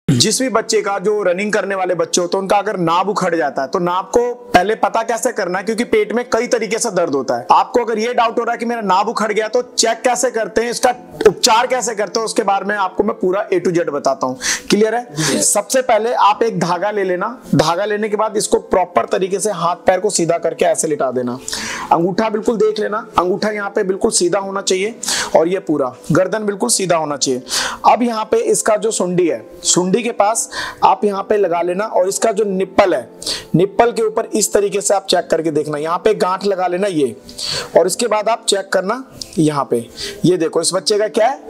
जिस भी बच्चे का, जो रनिंग करने वाले बच्चे होते हैं, उनका अगर नाभ उखड़ जाता है तो नाभ को पहले पता कैसे करना है, क्योंकि पेट में कई तरीके से दर्द होता है। आपको अगर ये डाउट हो रहा है कि मेरा नाभ उखड़ गया तो चेक कैसे करते हैं, इसका उपचार कैसे करते हैं, उसके बारे में आपको मैं पूरा A to Z बताता हूँ। क्लियर है? सबसे पहले आप एक धागा ले लेना। धागा लेने के बाद इसको प्रॉपर तरीके से हाथ पैर को सीधा करके ऐसे लिटा देना। अंगूठा बिल्कुल देख लेना, अंगूठा यहाँ पे बिल्कुल सीधा होना चाहिए और ये पूरा गर्दन बिल्कुल सीधा होना चाहिए। अब यहाँ पे इसका जो सुंडी है, सुंडी के पास आप यहाँ पे लगा लेना और इसका जो निप्पल है, निप्पल के ऊपर इस तरीके से आप चेक करके देखना। यहाँ पे गांठ लगा लेना ये, और इसके बाद आप चेक करना यहाँ पे। ये देखो इस बच्चे का क्या है,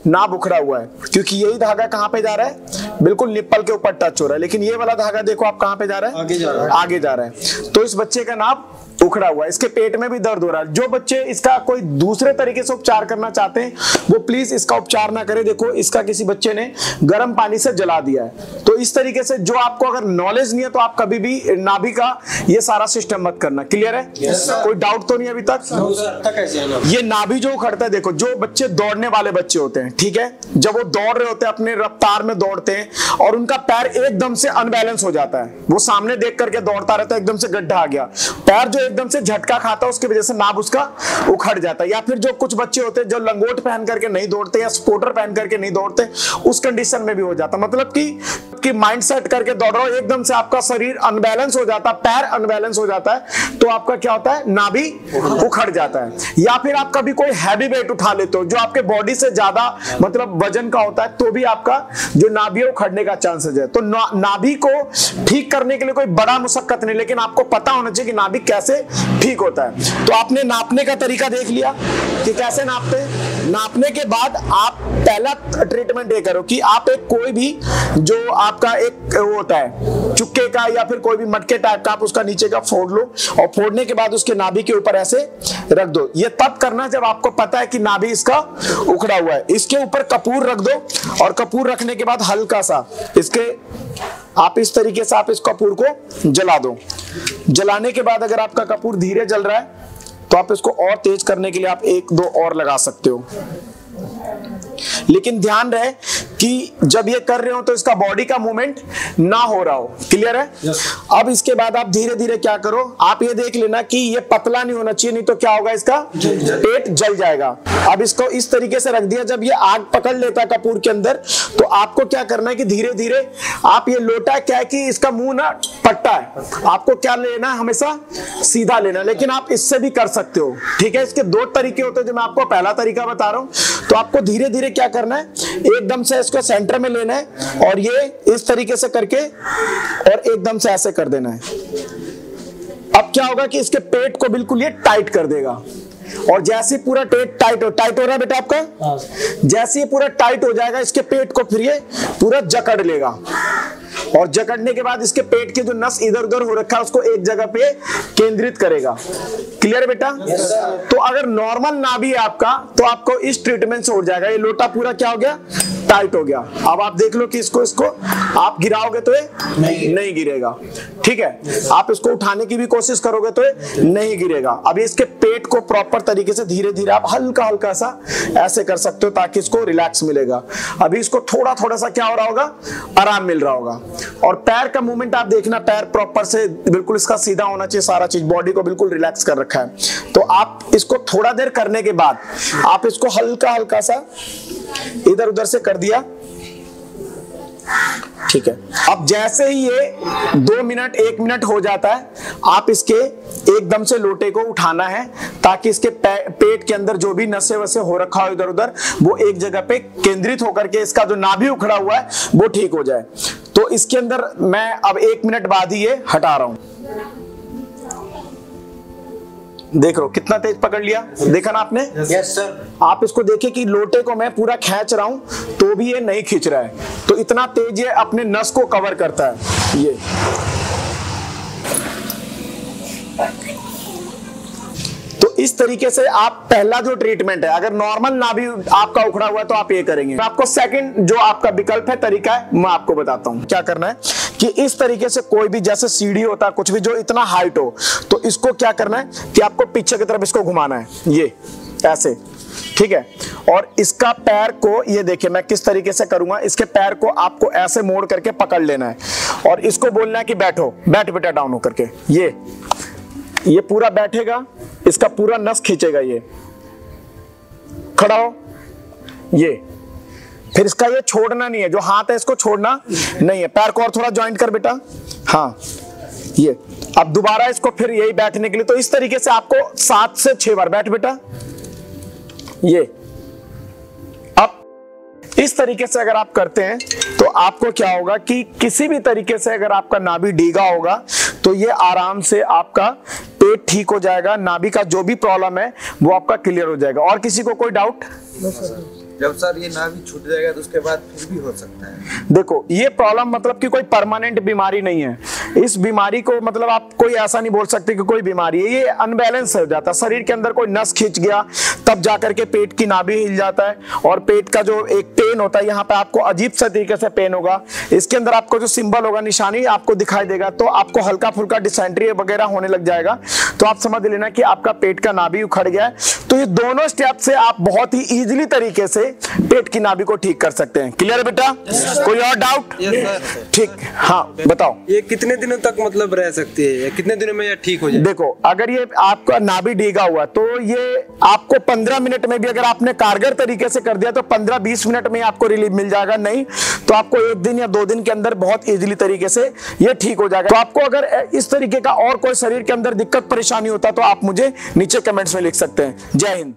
नाभ उखड़ा हुआ है, क्योंकि यही धागा कहाँ पे जा रहा है, बिल्कुल निप्पल के ऊपर टच हो रहा है। लेकिन ये वाला धागा देखो आप कहाँ पे जा रहा है, आगे जा रहा है, आगे जा रहा है। तो इस बच्चे का नाभ उखड़ा हुआ है, इसके पेट में भी दर्द हो रहा है। जो बच्चे इसका कोई दूसरे तरीके से उपचार करना चाहते हैं वो प्लीज इसका उपचार ना करें। देखो इसका किसी बच्चे ने गर्म पानी से जला दिया है। तो इस तरीके से जो आपको अगर नॉलेज नहीं है तो आप कभी भी नाभि का ये सारा सिस्टम मत करना। क्लियर है? कोई डाउट तो नहीं अभी तक? ये नाभि जो उखड़ता है, देखो जो बच्चे दौड़ने वाले बच्चे होते हैं, ठीक है, जब वो दौड़ रहे होते हैं, अपने रफ्तार में दौड़ते हैं और उनका पैर एकदम से अनबैलेंस हो जाता है, वो सामने देख करके दौड़ता रहता है, एकदम से गड्ढा आ गया, पैर जो एकदम से झटका खाता है उसकी वजह से नाभ उसका उखड़ जाता है। या फिर जो कुछ बच्चे होते हैं जो लंगोट पहन करके नहीं दौड़ते या स्पोर्टर पहन करके नहीं दौड़ते, उस कंडीशन में भी हो जाता है। मतलब कि माइंड सेट करके दौड़ रहा हो, एकदम से आपका शरीर अनबैलेंस हो जाता है, पैर अनबैलेंस हो जाता है, तो आपका क्या होता है, नाभि उखड़ जाता है। या फिर आप कभी कोई हैवी वेट उठा लेते हो जो आपके बॉडी से ज्यादा मतलब वजन का होता है, तो भी आपका जो नाभि है उखड़ने का चांसेस है। तो नाभि को ठीक करने के लिए कोई बड़ा मुशक्कत नहीं, लेकिन आपको पता होना चाहिए कि नाभि कैसे ठीक होता है। तो आपने नापने का तरीका देख लिया कि कैसे नापते हैं। नापने के बाद आप पहला ट्रीटमेंट ये करो कि आप एक कोई भी जो आपका एक वो होता है चुक्के का या फिर कोई भी मटके टाइप का, आप उसका नीचे का फोड़ लो और फोड़ने के बाद उसके नाभि के ऊपर ऐसे रख दो। ये तब करना जब आपको पता है कि नाभि इसका उखड़ा हुआ है। इसके ऊपर कपूर रख दो और कपूर रखने के बाद हल्का सा इसके आप इस तरीके से आप इस कपूर को जला दो। जलाने के बाद अगर आपका कपूर धीरे जल रहा है तो आप इसको और तेज करने के लिए आप एक दो और लगा सकते हो। लेकिन ध्यान रहे कि जब ये कर रहे हो तो इसका बॉडी का मूवमेंट ना हो रहा हो। क्लियर है? अब इसके बाद आप धीरे धीरे क्या करो, आप ये देख लेना कि ये पतला नहीं होना चाहिए, नहीं तो क्या होगा, इसका पेट जल जाएगा। अब इसको इस तरीके से रख दिया, जब ये आग पकड़ लेता है कपूर के अंदर, तो आपको क्या करना है कि धीरे धीरे आप ये लोटा क्या है कि इसका मुंह ना पट्टा है, आपको क्या लेना है, हमेशा सीधा लेना। लेकिन आप इससे भी कर सकते हो, ठीक है। इसके दो तरीके होते हैं, जो मैं आपको पहला तरीका बता रहा हूं। तो आपको धीरे धीरे क्या करना है, एकदम से इसको सेंटर में लेना है और ये इस तरीके से करके और एकदम से ऐसे कर देना है। अब क्या होगा कि इसके पेट को बिल्कुल ये टाइट कर देगा। और जैसे पूरा पेट टाइट हो रहा है बेटा आपका, जैसे ये पूरा टाइट हो जाएगा, इसके पेट को फिर ये पूरा जकड़ लेगा और जकड़ने के बाद इसके पेट के जो नस इधर उधर हो रखा है उसको एक जगह पे केंद्रित करेगा। क्लियर बेटा? तो अगर नॉर्मल नाभि है आपका तो आपको इस ट्रीटमेंट से हो जाएगा। ये लोटा पूरा क्या हो गया, टाइट हो गया। अब आप देख लो कि इसको आप गिराओगे तो ये नहीं गिरेगा, ठीक है। आप इसको उठाने की भी कोशिश करोगे तो ये नहीं गिरेगा। अब इसके पेट को प्रॉपर तरीके से धीरे धीरे आप हल्का हल्का सा ऐसे कर सकते हो ताकि इसको रिलैक्स मिलेगा। अभी इसको थोड़ा थोड़ा सा क्या हो रहा होगा, आराम मिल रहा होगा। और पैर का मूवमेंट आप देखना, पैर प्रॉपर से बिल्कुल इसका सीधा होना चाहिए, सारा चीज बॉडी को बिल्कुल रिलैक्स कर रखा है। तो आप इसको थोड़ा देर करने के बाद आप इसको हल्का हल्का सा इधर उधर से कर दिया, ठीक है। अब जैसे ही ये 2 मिनट 1 मिनट हो जाता है, आप इसके एकदम से लोटे को उठाना है ताकि इसके पेट के अंदर जो भी नसें वसे हो रखा हो इधर उधर, वो एक जगह पे केंद्रित होकर के इसका जो नाभि उखड़ा हुआ है वो ठीक हो जाए। तो इसके अंदर मैं अब 1 मिनट बाद ही ये हटा रहा हूं। देख लो कितना तेज पकड़ लिया, देखा ना आपने? Yes sir. आप इसको देखिए कि लोटे को मैं पूरा खींच रहा हूं तो भी ये नहीं खींच रहा है, तो इतना तेज ये अपने नस को कवर करता है ये। तो इस तरीके से आप पहला जो ट्रीटमेंट है, अगर नॉर्मल नाभि आपका उखड़ा हुआ है तो आप ये करेंगे। आपको सेकंड जो आपका विकल्प है, तरीका है, मैं आपको बताता हूं क्या करना है कि इस तरीके से कोई भी जैसे सीढ़ी होता है कुछ भी जो इतना हाइट हो, तो इसको क्या करना है कि आपको पीछे की तरफ इसको घुमाना है, ये ऐसे ठीक है। और इसका पैर को, ये देखिए मैं किस तरीके से करूंगा, इसके पैर को आपको ऐसे मोड़ करके पकड़ लेना है और इसको बोलना है कि बैठो, बैठ बेटा डाउन होकर के। ये पूरा बैठेगा, इसका पूरा नस खींचेगा, ये खड़ा हो, ये फिर इसका ये छोड़ना नहीं है, जो हाथ है इसको छोड़ना नहीं है। पैर को और थोड़ा ज्वाइंट कर बेटा, हाँ ये। अब दोबारा इसको फिर यही बैठने के लिए, तो इस तरीके से आपको 7 से 6 बार, बैठ बेटा, ये। अब इस तरीके से अगर आप करते हैं तो आपको क्या होगा कि किसी भी तरीके से अगर आपका नाभि डीगा होगा तो ये आराम से आपका पेट ठीक हो जाएगा, नाभि का जो भी प्रॉब्लम है वो आपका क्लियर हो जाएगा। और किसी को कोई डाउट? जब सर ये नाभि छूट जाएगा तो उसके बाद फिर भी हो सकता है। देखो ये प्रॉब्लम मतलब कि कोई परमानेंट बीमारी नहीं है। इस बीमारी को मतलब आप कोई ऐसा नहीं बोल सकते कि कोई बीमारी है, ये अनबैलेंस हो जाता है। शरीर के अंदर कोई नस खींच गया तब जाकर के पेट की नाभि हिल जाता है और पेट का जो एक पेन होता है, यहाँ पे आपको अजीब सा तरीके से पेन होगा। इसके अंदर आपको जो सिंबल होगा, निशानी आपको दिखाई देगा, तो आपको हल्का फुल्का डिसेंट्री वगैरह होने लग जाएगा, तो आप समझ लेना कि आपका पेट का नाभि उखड़ गया है। तो ये दोनों स्टेप से आप बहुत ही इजीली तरीके से पेट की नाभि को ठीक कर सकते हैं। क्लियर है बेटा? कोई और डाउट? ठीक, हाँ बताओ। ये कितने दिनों तक मतलब रह सकती है, कितने दिनों में ये ठीक हो जाए? देखो अगर ये आपका नाभि डीगा हुआ तो ये आपको 15 मिनट में भी अगर आपने कारगर तरीके से कर दिया तो 15-20 मिनट में आपको रिलीफ मिल जाएगा। नहीं तो आपको 1 दिन या 2 दिन के अंदर बहुत इजीली तरीके से ये ठीक हो जाएगा। तो आपको अगर इस तरीके का और कोई शरीर के अंदर दिक्कत परेशानी होता तो आप मुझे नीचे कमेंट्स में लिख सकते हैं। जय हिंद।